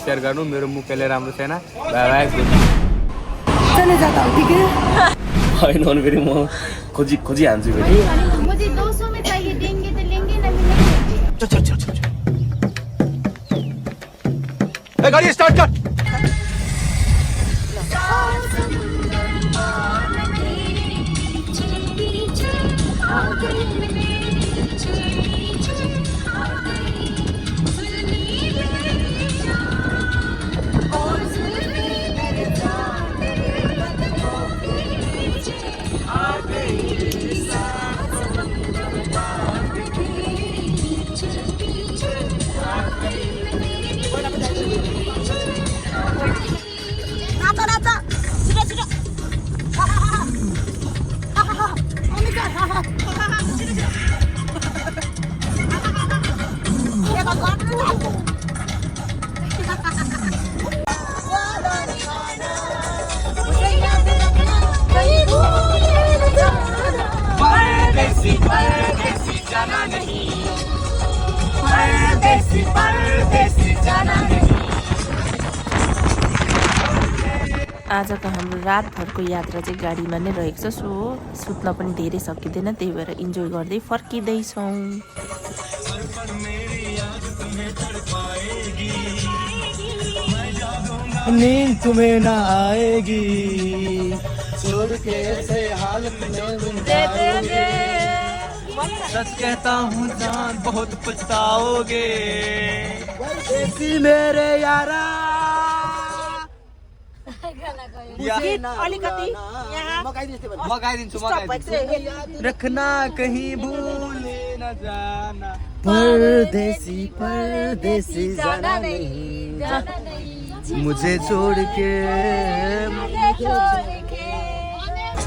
Share गर्नु। मेरो मुख कहिले राम्रो छैन। By by. चले जाता हूँ ठीक है। होइन भने फेरि म खोजी हान्छु फेरि। मुझे 200 में चाहिए, देंगे तो लेंगे ना मिलेंगे। चल ए गाड़ी स्टार्ट कर। आजको हाम्रो रातभरको यात्रा चाहिँ गाडीमा नै रहेको छ। सो सुत्न पनि धेरै सकिँदैन, त्यही भएर इन्जोय गर्दै फर्किँदैछौँ। नींद तुम्हें ना आएगी, छोड़ के ऐसे हालत में जाओगे। सच कहता हूँ जान बहुत पछताओगे। ऐसी मेरे यारा मगाइदिन्छु रखना कहीं भूले न जाना। परदेसी परदेसी जाना नहीं, मुझे छोड़ के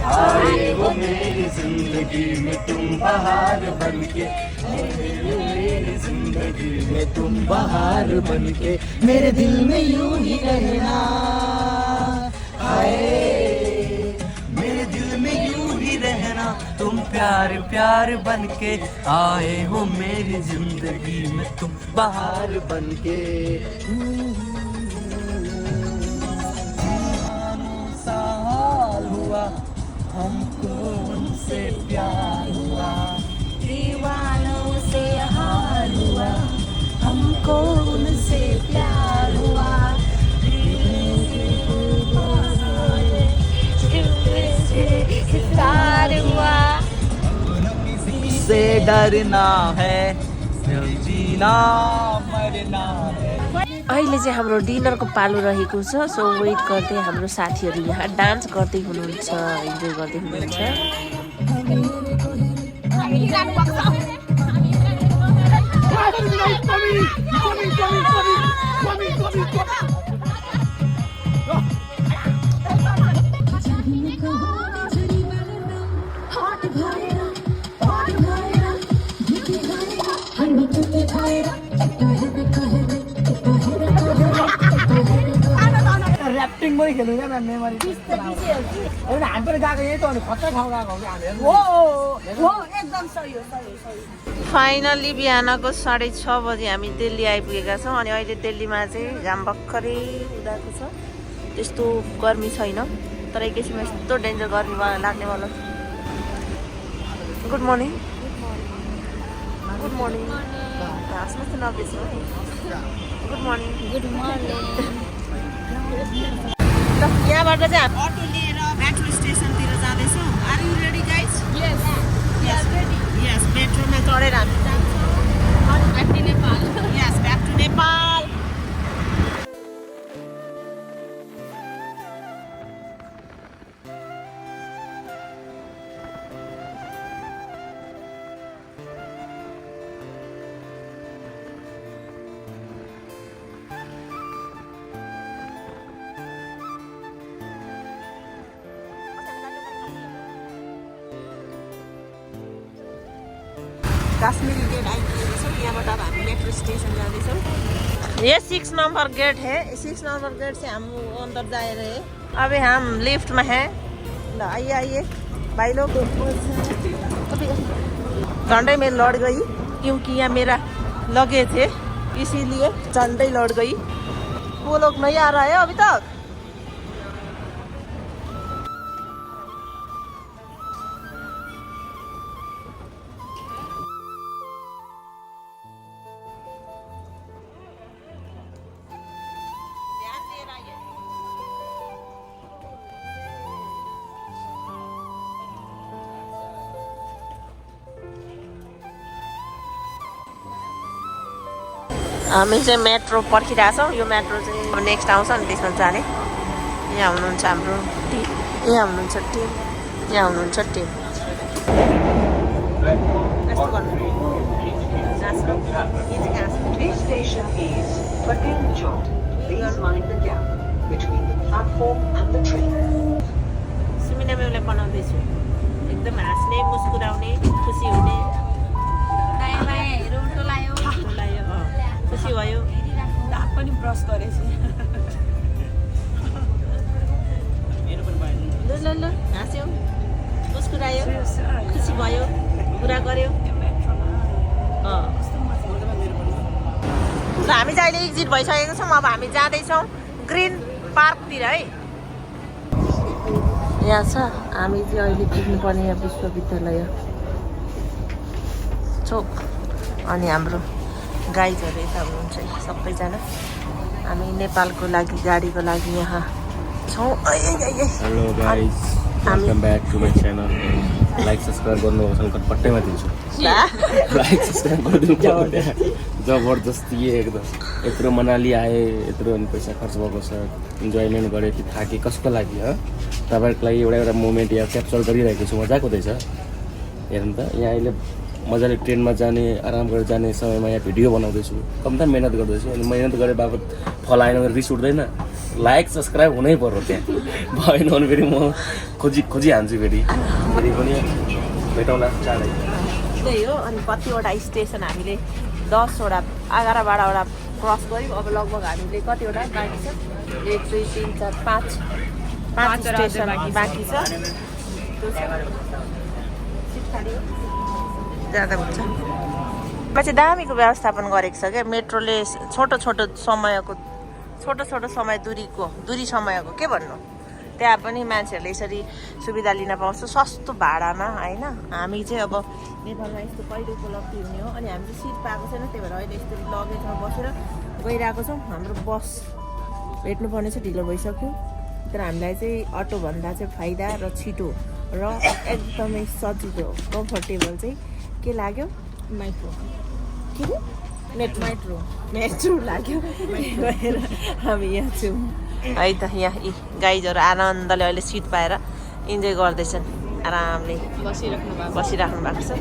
आए वो मेरी जिंदगी में तुम बहार बनके, मेरी जिंदगी में तुम बहार बनके, मेरे दिल में यूं ही रहना। आए मेरे दिल में यूं ही रहना, तुम प्यार प्यार बनके आए हो मेरी जिंदगी में तुम बहार बनके। हमको उनसे प्यार हुआ, दीवानों से हार हुआ, हमको उनसे प्यार हुआ। से डरना है, जीना मरना है। अहिले चाहिँ हाम्रो डिनरको पालो रहेको छ। सो वेट गर्दै हाम्रो साथीहरू यहाँ डान्स गर्दै हुनुहुन्छ, इन्जोय गर्दै हुनुहुन्छ। ऱ्याफ्टिङ पनि खेल्नु क्या मेमोरी हामी पनि गएको यही त हो नि, खतरा ठाउँ गएको हो कि हामीहरू। हो एकदम सही हो। फाइनली बिहानको 6:30 बजी हामी दिल्ली आइपुगेका छौँ। अनि अहिले दिल्लीमा चाहिँ घाम भर्खरै उदाएको छ, त्यस्तो गर्मी छैन, तर एकैछिनमा यस्तो डेन्जर गर्मी लाग्नेवाला छ। Good morning. Good morning. हाँस्नु त नबिर्सनु है। Good morning. Good morning. यहाँबाट चाहिँ हामी अटो लिएर मेट्रो स्टेसनतिर जाँदैछौँ। Are you ready guys? Yes yes ready. Yes, मेट्रोमा चढेर हामी जान्छौँ back to Nepal. Yes, back to Nepal. Kashmiri gate आइपुगेको छौँ। यहाँबाट अब हामी मेट्रो स्टेसन जाँदैछौँ। ये 6 नंबर गेट है। 6 नंबर गेट से हम अंदर जा रहे हैं। अभी हम लिफ्ट में हैं। आइए आइए भाई लोग। झंडे में लड़ गई क्योंकि यहाँ मेरा लगेज है, इसीलिए झंडे लड़ गई। वो लोग नहीं आ रहा है अभी तक। हामी चाहिँ मेट्रो पर्खिरहेछौँ। यो मेट्रो चाहिँ अब नेक्स्ट आउँछ नि त्यसमा जाने। यहाँ हुनुहुन्छ हाम्रो टिम, यहाँ हुनुहुन्छ टिम, यहाँ हुनुहुन्छ team. This station is Paganchot. Please mind the gap between the platform and the train. Sumina मेउलाई बनाउँदैछु। एकदम हाँस्ने, मुस्कुराउने, खुसी हुने। खुसी भयो। दाँत पनि ब्रस गरेछु। ल ल हाँस्यो, मुस्कुरायो, खुसी भयो, कुरा गर्यो। ल हामी चाहिँ अहिले एक्जिट भइसकेको छौँ। अब हामी जाँदैछौँ ग्रिन पार्कतिर है। यहाँ छ हामी चाहिँ अहिले पुग्नुपर्ने यहाँ विश्वविद्यालय चोक। अनि हाम्रो गाइजहरू यता हुनुहुन्छ सबैजना। हामी नेपालको लागि गाडीको लागि यहाँ छौँ। Hello guys, welcome back to my channel. Like subscribe गर्नु पट्टैमा दिन्छु। लाइक सब्सक्राइब गरिदिनु पर्यो। जबरजस्ती एकदम यत्रो मनाली आए, यत्रो पैसा खर्च भएको छ, इन्जोयमेन्ट गरेँ कि थाकेँ कसको लागि हो? तपाईँहरूको लागि एउटा मोमेन्ट यहाँ क्याप्चर गरिरहेको छु। मजाको हुँदैछ हेर्नु त। यहाँ अहिले मजाले ट्रेनमा जाने, आराम गरेर जाने समयमा यहाँ भिडियो बनाउँदैछु। कम्ता मिहिनेत गर्दैछु। अनि मिहिनेत गरे बापत फल आएन भने रिस उठ्दैन। लाइक सब्सक्राइब हुनै पर्यो त्यहाँ। भएन भने फेरि म खोजी हान्छु। फेरि पनि भेटौँला चाँडै। त्यही हो। अनि कतिवटा स्टेसन हामीले 10वटा 11-12वटा क्रस गऱ्यौँ। अब लगभग हामीले कतिवटा बाँकी छ? 1 2 3 4 5 स्टेसन बाँकी छ। जाँदा हुन्छ। पछि दामीको व्यवस्थापन गरेको छ क्या मेट्रोले। छोटो समय दूरी समयको के भन्नु, त्यहाँ पनि मान्छेहरूले यसरी सुविधा लिन पाउँछ सस्तो भाडामा होइन। हामी चाहिँ अब नेपालमा यस्तो कहिले उपलब्धि हुने हो। अनि हामीले सिट पाएको छैन, त्यही भएर अहिले यस्तो लगेजमा बसेर गइरहेको छौँ। हाम्रो बस भेट्नुपर्ने चाहिँ ढिलो भइसक्यो। तर हामीलाई चाहिँ अटोभन्दा चाहिँ फाइदा र छिटो र एकदमै सजिलो कम्फर्टेबल चाहिँ के लाग्यो? मेट्रो के अरे मेट्रो लाग्यो। गएर हामी यहाँ छौँ है त। यहाँ यी गाइजहरू आनन्दले अहिले सिट पाएर इन्जोय गर्दैछन्, आरामले बसिराख्नु भएको छ।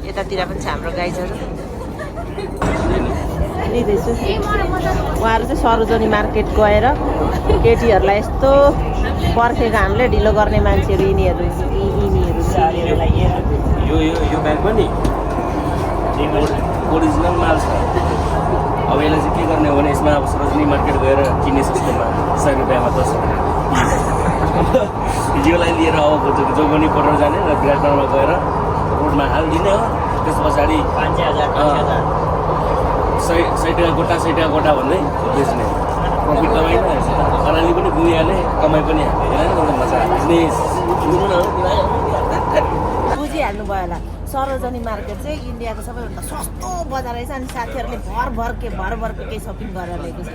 यतातिर पनि छ हाम्रो गाइजहरू। लिँदैछु। उहाँहरू चाहिँ सरोजनी मार्केट गएर केटीहरूलाई यस्तो पर्खेको हामीले ढिलो गर्ने मान्छेहरू यिनीहरू यो ब्याग पनि ओरिजिनल माल छ। अब यसलाई चाहिँ के गर्ने हो भने यसमा अब सरोजनी मार्केट गएर किन्ने सिस्टममा 100 रुपियाँमा 10 योलाई लिएर अब जोगनी पठाउन जाने र विराटनगरमा गएर रोडमा हालिदिने हो। त्यस पछाडि 5,000 100 टका गोटा भन्दै बेच्ने। प्रफिट कमाइन, अनाली पनि गुइहाले, कमाइ पनि हाल्ने। मजा बिजनेस बुझिहाल्नु भयो होला। सरोजनी मार्केट चाहिँ इन्डियाको सबैभन्दा सस्तो बजार रहेछ। अनि साथीहरूले भरभरको केही सपिङ गरेर ल्याएको छ।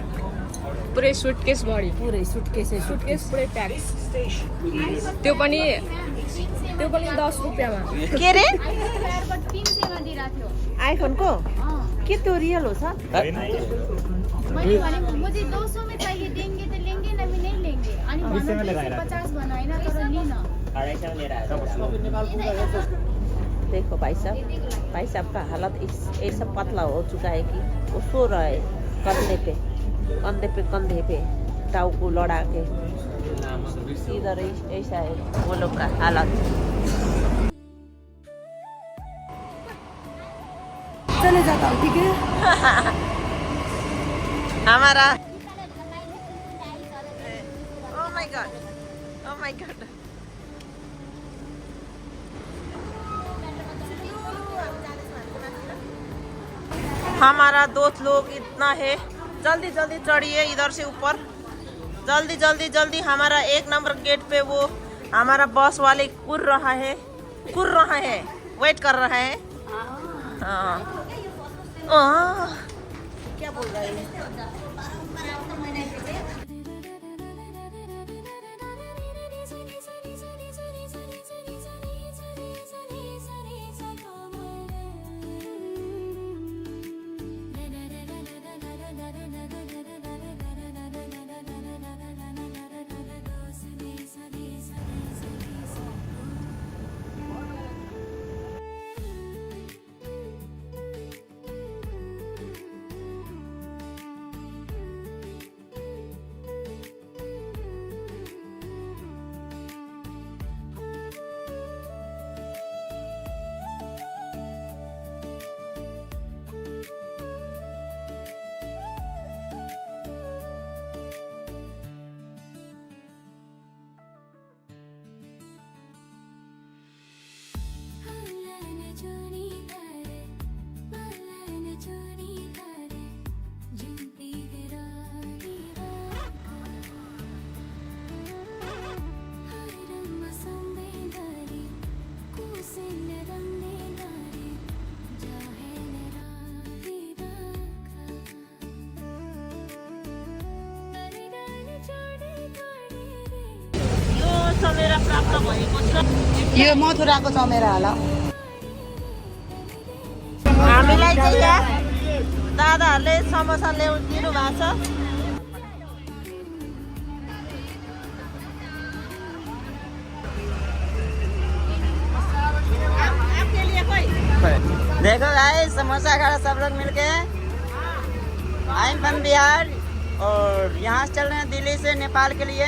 पुरै सुटकेस भरि, पुरै सुटकेस पुरै ट्याक्स। त्यो पनि 10 रुपियाँमा। के अरे 300 मा दिइरहेको थियो। आइफोनको के त्यो रियल हो सर? मैले भने मुझे 200 में चाहिए, देंगे तो लेंगे, नहीं लेंगे। अनि भन्नु 50 भन्नु हैन, तर लिन। देखो भाई साहब का हालत ऐसा पतला हो चुका है कि वो सो रहा है कंधे पे टाउ को लड़ा के। इधर ऐसा है वो लोग का हालत। चले जाता हूँ, ठीक है? हमारा Oh my god. हमारा दोस्त लोग इतना है जल्दी जल्दी चढ़िए इधर से ऊपर। जल्दी जल्दी जल्दी। हमारा 1 नंबर गेट पे वो हमारा बस वाले कुर रहा है, वेट कर रहा है। क्या बोल रहा है? चमेरा प्राप्त भएको छ। यो मथुराको चमेरा होला। हामीलाई चाहिँ यहाँ दादाहरूले समोसा ल्याइदिनु भएको छ। देखो गाइस, समोसा खा सब लोग मिलके। आई एम फ्रॉम बिहार और यहाँ से चल रहे हैं दिल्ली से नेपाल के लिए।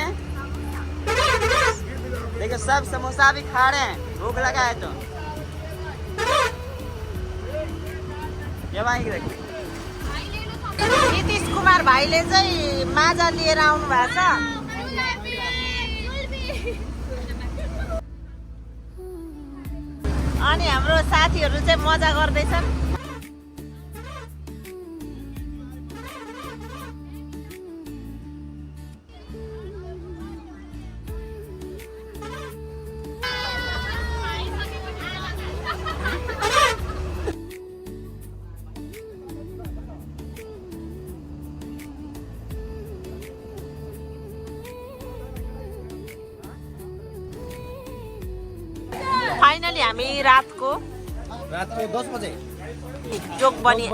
देखो सब समोसा भी खा रहे हैं, भूख लगा है तो। ये भाई देखिए, नीतीश कुमार भाइले चाहिँ माजा लिएर आउनु भएको छ। अनि हाम्रो साथीहरू चाहिँ मजा गर्दैछन्। फाइनली हामी रातको 10 बजे जोगबनी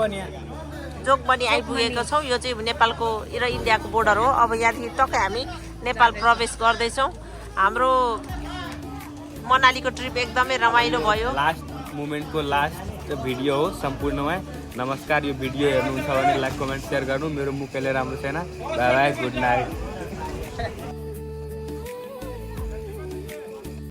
आइपुगेको छौँ। यो चाहिँ नेपालको र इन्डियाको बोर्डर हो। अब यहाँदेखि टक्कै हामी नेपाल प्रवेश गर्दैछौँ। हाम्रो मनालीको ट्रिप एकदमै रमाइलो भयो। लास्ट मोमेन्टको लास्ट भिडियो हो सम्पूर्णमा। नमस्कार, यो भिडियो हेर्नुहुन्छ भने लाइक कमेन्ट सेयर गर्नु। मेरो मुख कहिले राम्रो छैन। By by, good night.